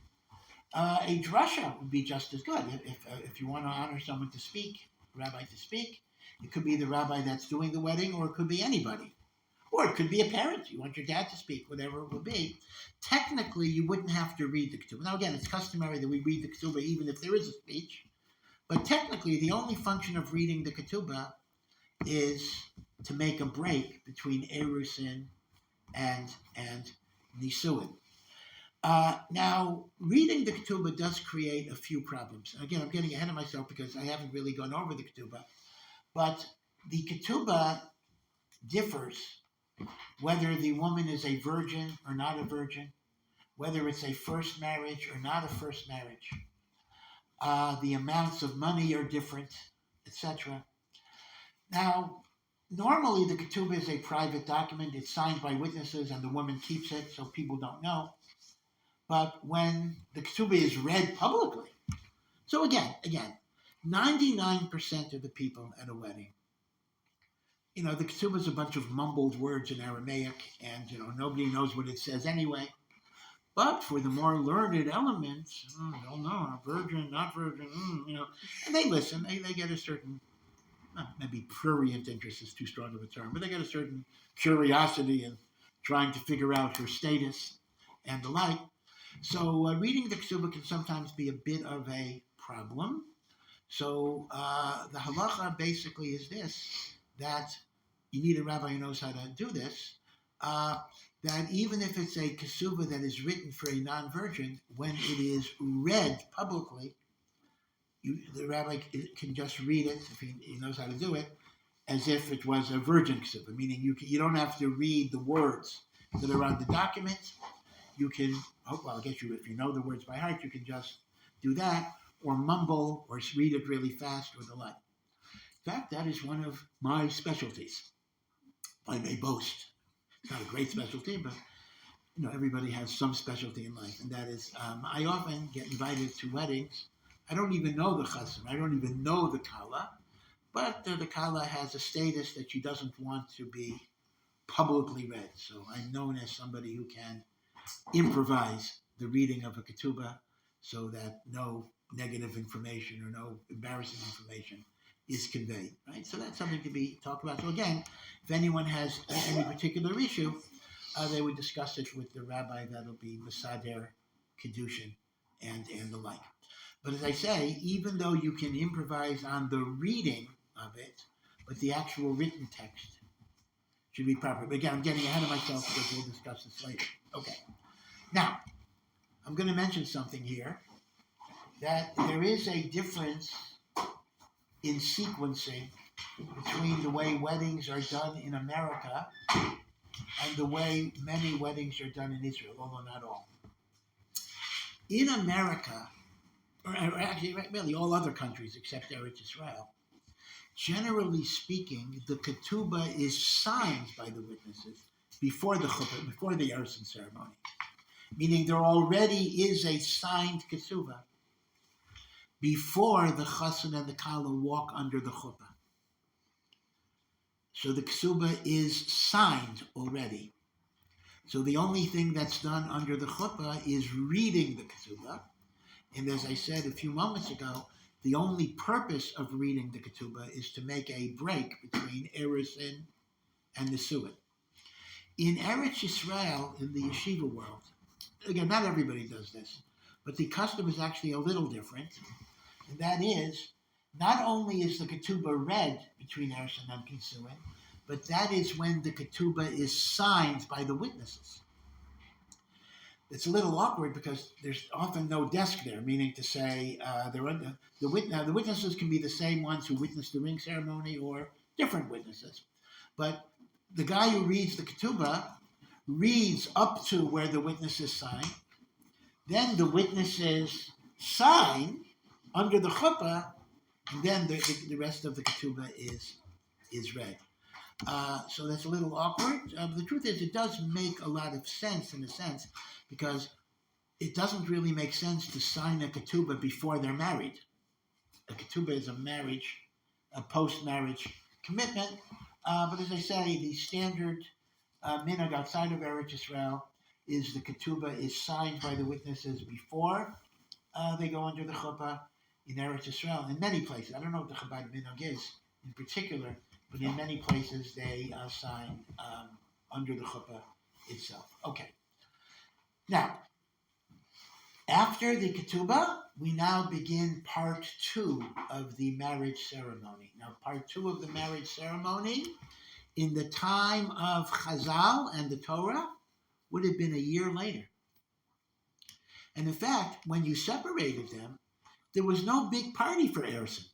a drasha would be just as good. If you want to honor someone to speak, a rabbi to speak, It could be the rabbi that's doing the wedding, or it could be anybody. Or it could be a parent. You want your dad to speak, whatever it would be. Technically, you wouldn't have to read the ketubah. Now, again, it's customary that we read the ketubah even if there is a speech. But technically, the only function of reading the ketubah is to make a break between erusin and nisuin. Now, reading the ketubah does create a few problems. And again, I'm getting ahead of myself because I haven't really gone over the ketubah. But the ketubah differs whether the woman is a virgin or not a virgin, whether it's a first marriage or not a first marriage. The amounts of money are different, etc. Now, normally the ketubah is a private document. It's signed by witnesses and the woman keeps it so people don't know. But when the ketubah is read publicly, so again, 99% of the people at a wedding, the ketubah is a bunch of mumbled words in Aramaic, and nobody knows what it says anyway. But for the more learned elements, they'll know, virgin, not virgin, and they listen. They get a certain, maybe prurient interest is too strong of a term, but they get a certain curiosity in trying to figure out her status and the like. So reading the ketubah can sometimes be a bit of a problem. So the halacha basically is this, that you need a rabbi who knows how to do this, that even if it's a ketubah that is written for a non-virgin, when it is read publicly, the rabbi can just read it, if he knows how to do it, as if it was a virgin ketubah, meaning you don't have to read the words that are on the document. You can, if you know the words by heart, you can just do that, or mumble, or read it really fast, or the like. In fact, that is one of my specialties. I may boast. It's not a great specialty, but everybody has some specialty in life, and that is, I often get invited to weddings. I don't even know the chassan. I don't even know the kala, but the kala has a status that she doesn't want to be publicly read. So I'm known as somebody who can improvise the reading of a ketubah so that no negative information or no embarrassing information is conveyed, right? So that's something to be talked about. So again, if anyone has any particular issue, they would discuss it with the rabbi that'll be Masader, Kedushin, and the like. But as I say, even though you can improvise on the reading of it, but the actual written text should be proper. But again, I'm getting ahead of myself because we'll discuss this later. Okay. Now, I'm going to mention something here, that there is a difference in sequencing between the way weddings are done in America and the way many weddings are done in Israel, although not all. In America, or actually really all other countries except Eretz Israel, generally speaking, the ketubah is signed by the witnesses before the chuppah, before the Erusin ceremony, meaning there already is a signed ketubah before the chassan and the kala walk under the chuppah. So the ketubah is signed already. So the only thing that's done under the chuppah is reading the ketubah. And as I said a few moments ago, the only purpose of reading the ketubah is to make a break between erusin and nisuin. In Eretz Yisrael, in the yeshiva world, again, not everybody does this, but the custom is actually a little different. And that is, not only is the ketubah read between erusin and nisuin, but that is when the ketubah is signed by the witnesses. It's a little awkward because there's often no desk there, meaning to say the witnesses can be the same ones who witnessed the ring ceremony or different witnesses. But the guy who reads the ketubah reads up to where the witnesses sign. Then the witnesses sign under the chuppah, and then the rest of the ketubah is read. So that's a little awkward. The truth is, it does make a lot of sense in a sense, because it doesn't really make sense to sign a ketubah before they're married. A ketubah is a post-marriage commitment. But as I say, the standard minhag outside of Eretz Yisrael is the ketubah is signed by the witnesses before they go under the chuppah in Eretz Yisrael. In many places, I don't know what the Chabad minhag is in particular, but in many places they sign under the chuppah itself. Okay. Now, after the ketubah, we now begin part 2 of the marriage ceremony. Now, part 2 of the marriage ceremony, in the time of Chazal and the Torah, would have been a year later. And in fact, when you separated them, there was no big party for Erison.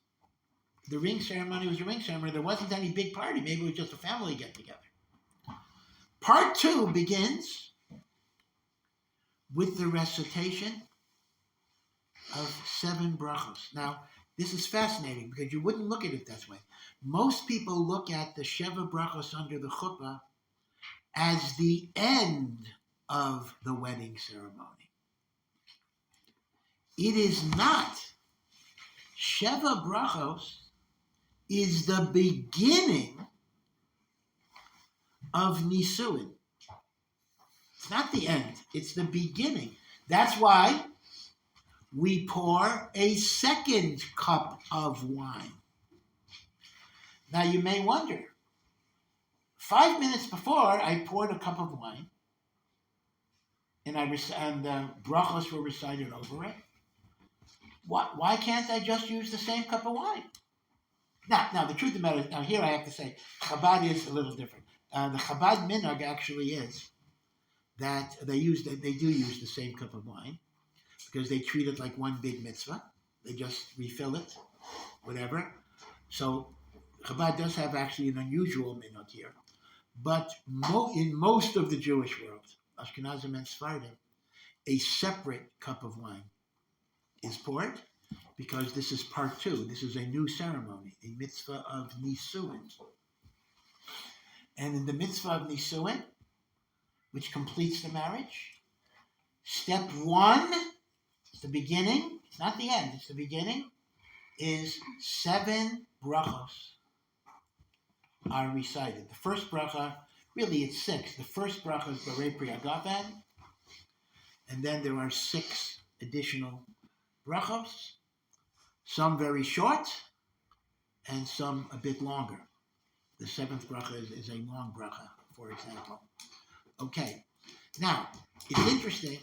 The ring ceremony was a ring ceremony. There wasn't any big party. Maybe it was just a family get-together. Part 2 begins with the recitation of 7 brachos. Now, this is fascinating because you wouldn't look at it that way. Most people look at the Sheva brachos under the chuppah as the end of the wedding ceremony. It is not. Sheva brachos is the beginning of Nisuin. It's not the end, it's the beginning. That's why we pour a second cup of wine. Now you may wonder, 5 minutes before I poured a cup of wine, and brachos were recited over it. Why can't I just use the same cup of wine? Now the truth of the matter is, now here I have to say, Chabad is a little different. The Chabad minhag actually is that they do use the same cup of wine because they treat it like one big mitzvah. They just refill it, whatever. So Chabad does have actually an unusual minhag here. But in most of the Jewish world, Ashkenazim and Sephardim, a separate cup of wine is poured because this is part 2. This is a new ceremony, a mitzvah of Nisuin. And in the mitzvah of Nisuin, which completes the marriage, step 1, it's the beginning, it's not the end, it's the beginning, is 7 brachos are recited. The first bracha, really it's 6. The first bracha is Barei Pri Hagafen, and then there are 6 additional brachos, some very short, and some a bit longer. The 7th bracha is a long bracha, for example. Okay, now, it's interesting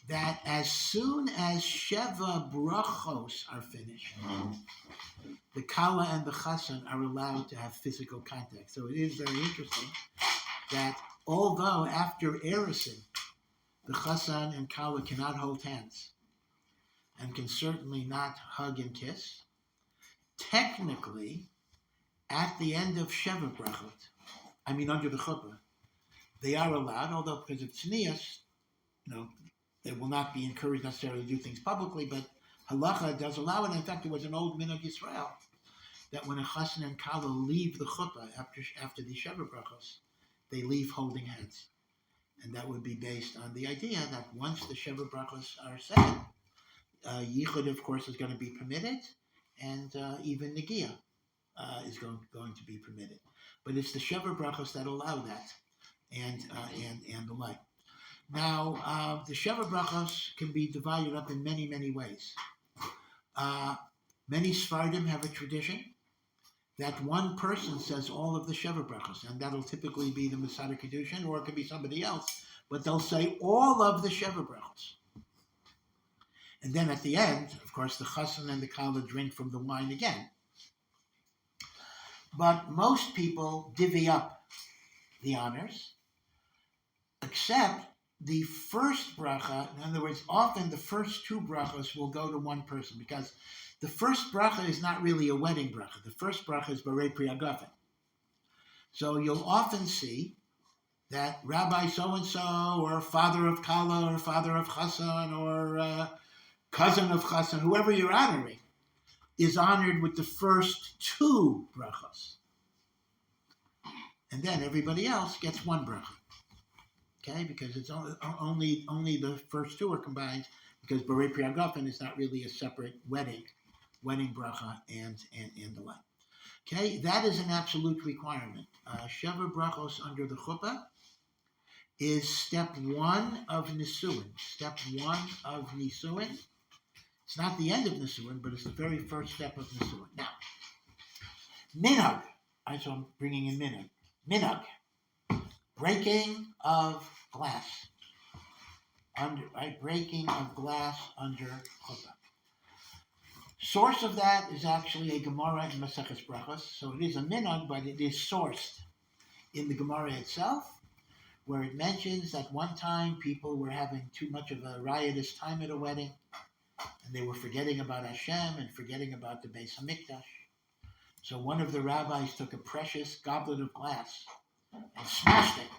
that as soon as Sheva brachos are finished, the Kala and the Chassan are allowed to have physical contact. So it is very interesting that although after Erison, the Chassan and Kala cannot hold hands and can certainly not hug and kiss, technically, at the end of Sheva brachot, under the chuppah, they are allowed, although because of tznius, they will not be encouraged necessarily to do things publicly, but halacha does allow it. In fact, there was an old minhag Yisrael that when a chassan and kala leave the chuppah after the Sheva brachos, they leave holding hands. And that would be based on the idea that once the Sheva brachos are said, yichud, of course, is going to be permitted, and even negiah is going to be permitted. But it's the Sheva brachos that allow that, and the like. Now, the Sheva brachos can be divided up in many, many ways. Many Sephardim have a tradition that one person says all of the Sheva brachos, and that'll typically be the Masada Kedushin, or it could be somebody else, but they'll say all of the Sheva brachos. And then at the end, of course, the chassan and the kala drink from the wine again. But most people divvy up the honors, except the first bracha. In other words, often the first 2 brachas will go to one person because the first bracha is not really a wedding bracha. The first bracha is Barei Pri Hagafen. So you'll often see that Rabbi so-and-so, or father of Kala, or father of Chassan, or cousin of Chassan, whoever you're honoring, is honored with the first 2 brachas. And then everybody else gets 1 bracha. Okay, because it's only the first 2 are combined, because Barei Pri Hagafen is not really a separate wedding bracha and the like. Okay, that is an absolute requirement. Sheva brachos under the chuppah is step 1 of Nisuin. Step 1 of Nisuin. It's not the end of Nisuin, but it's the very first step of Nisuin. Now, Minhag. So I'm bringing in minhag. Minhag. Breaking of glass. Breaking of glass under chuppah. Source of that is actually a Gemara in Maseches Brachos. So it is a minhag, but it is sourced in the Gemara itself, where it mentions that one time people were having too much of a riotous time at a wedding, and they were forgetting about Hashem and forgetting about the Beis Hamikdash. So one of the rabbis took a precious goblet of glass and smashed it.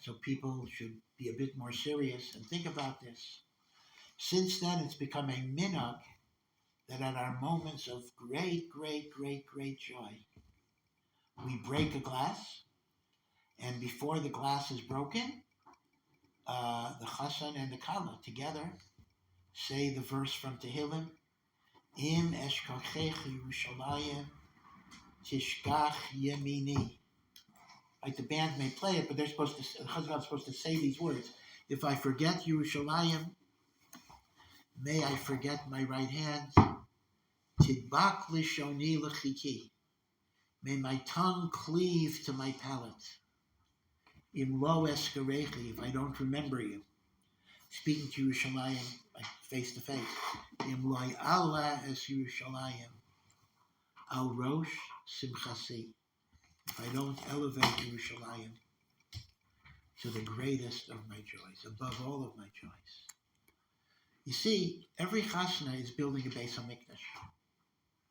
So people should be a bit more serious and think about this. Since then, it's become a minhag that at our moments of great joy, we break a glass, and before the glass is broken, the chassan and the kala together say the verse from Tehillim, Im eshkachech Yerushalayim tishkach yemini. Like the band may play it, but the chazan is supposed to say these words. If I forget Yerushalayim, may I forget my right hand. Tidbak lishoni lechiki. May my tongue cleave to my palate. Im lo eskarechi, if I don't remember you. Speaking to Yerushalayim, like face to face. Im lo Allah es Yerushalayim. Al rosh simchasi. If I don't elevate Yerushalayim to the greatest of my joys, above all of my joys. You see, every chasna is building a Beis Hamikdash.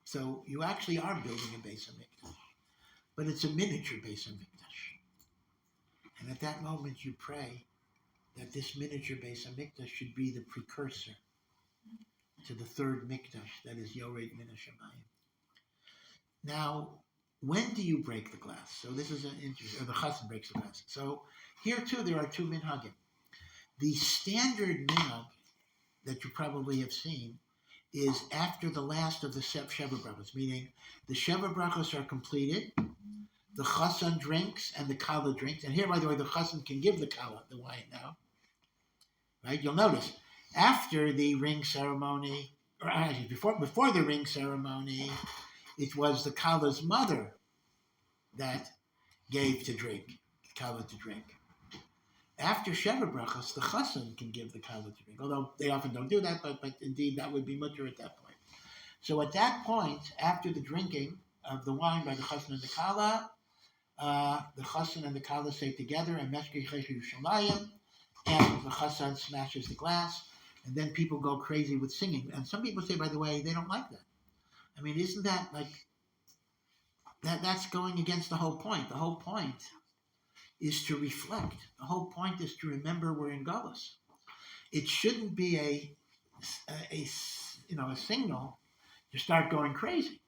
So you actually are building a Beis Hamikdash, but it's a miniature Beis Hamikdash. And at that moment you pray that this miniature Beis Hamikdash should be the precursor to the third Mikdash, that is Yored Min HaShamayim. Now, when do you break the glass? So this is an interesting, or the chassan breaks the glass. So here too, there are two minhagim. The standard minhag that you probably have seen is after the last of the Sheva Brachos, meaning the Sheva Brachos are completed, the chassan drinks and the kala drinks. And here, by the way, the chassan can give the kala, the wine now. Right? You'll notice, after the ring ceremony, or actually before the ring ceremony, it was the kala's mother that gave to drink, kala to drink. After Sheva Brachos, the chassan can give the kala to drink, although they often don't do that, but indeed that would be mutter at that point. So at that point, after the drinking of the wine by the chassan and the kala, the chassan and the kala say together, and Meshkei Yerushalayim, and the chassan smashes the glass, and then people go crazy with singing. And some people say, by the way, they don't like that. I mean, isn't that like, that's going against the whole point. The whole point is to reflect. The whole point is to remember we're in Galus. It shouldn't be a signal to start going crazy.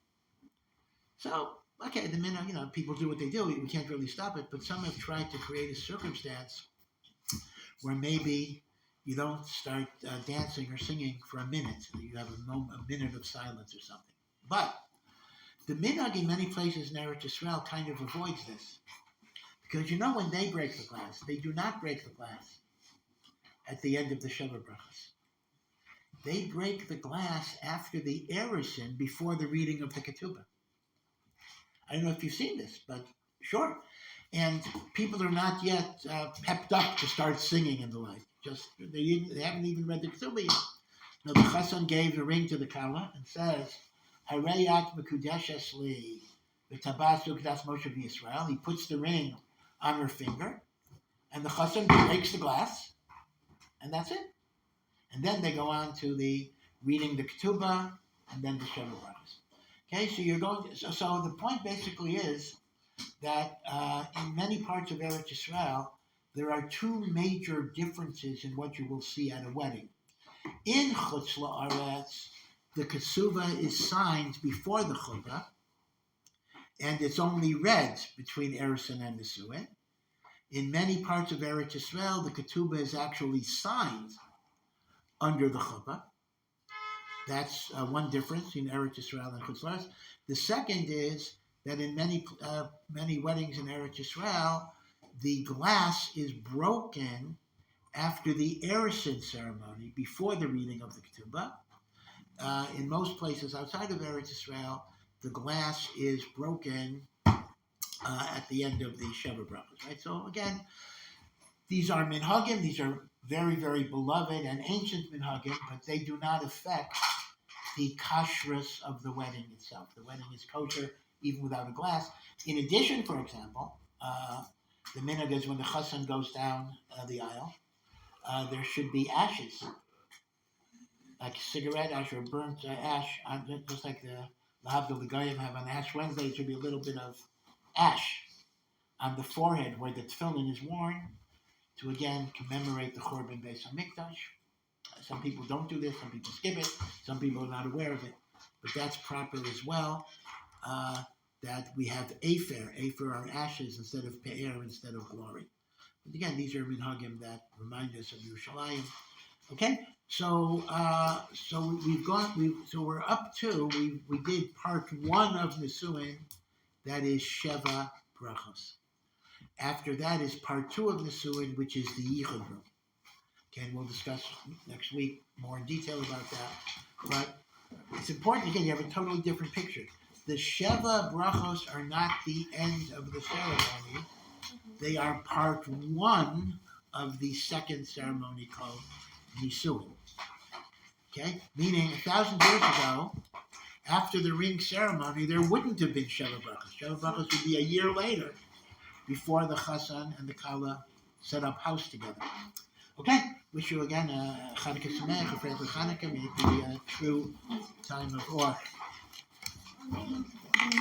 So, okay, the minute, people do what they do, we can't really stop it, but some have tried to create a circumstance where maybe you don't start dancing or singing for a minute. You have a minute of silence or something. But the minhag in many places in Eretz Yisrael kind of avoids this. Because when they break the glass, they do not break the glass at the end of the Sheva Brachos. They break the glass after the Erusin, before the reading of the Ketubah. I don't know if you've seen this, but sure. And people are not yet pepped up to start singing and the like. They haven't even read the Ketubah yet. Now the chassan gave the ring to the kala and says, Hareyat mekudeshes li v'tabasu k'das Moshe v'Yisrael. He puts the ring on her finger, and the chassan breaks the glass, and that's it. And then they go on to the reading the Ketubah, and then the Sheva Brachos. Okay, so the point basically is that in many parts of Eretz Yisrael, there are two major differences in what you will see at a wedding. In Chutz La'aretz, the Ketubah is signed before the Chuppah, and it's only read between Erusin and Nisuin. In many parts of Eretz Yisrael, the Ketubah is actually signed under the Chuppah. That's one difference in Eretz Yisrael and Chutz La'aretz. The second is that in many weddings in Eretz Yisrael, the glass is broken after the Erusin ceremony, before the reading of the Ketubah. In most places outside of Eretz Yisrael, the glass is broken at the end of the Sheva Brachos, right? So again, these are minhagim. These are very, very beloved and ancient minhagim, but they do not affect the kashrus of the wedding itself. The wedding is kosher even without a glass. In addition, for example, the minhag is when the chassan goes down the aisle, there should be ashes, like cigarette ash or burnt ash, just like the Lahavdil the Goyim have on Ash Wednesday. It should be a little bit of ash on the forehead where the tefillin is worn to again commemorate the Churban Beis Hamikdash. Some people don't do this, some people skip it, some people are not aware of it, but that's proper as well. That we have Afer are ashes instead of Pe'er, instead of glory. But again, these are minhagim that remind us of Yerushalayim. Okay, so we're up to we did part 1 of Nisuin, that is Sheva Brachos. After that is part 2 of Nisuin, which is the Yichud room. Okay, and we'll discuss next week more in detail about that. But it's important, again, you have a totally different picture. The Sheva Brachos are not the end of the ceremony. They are part 1 of the second ceremony called Nisuin. Okay? Meaning, 1,000 years ago, after the ring ceremony, there wouldn't have been Sheva Brachos. Sheva Brachos would be a year later, before the Chassan and the Kala set up house together. Okay? Wish you again a Chanukah Sameach, a Freilich Chanukah. May it be a true time of Or.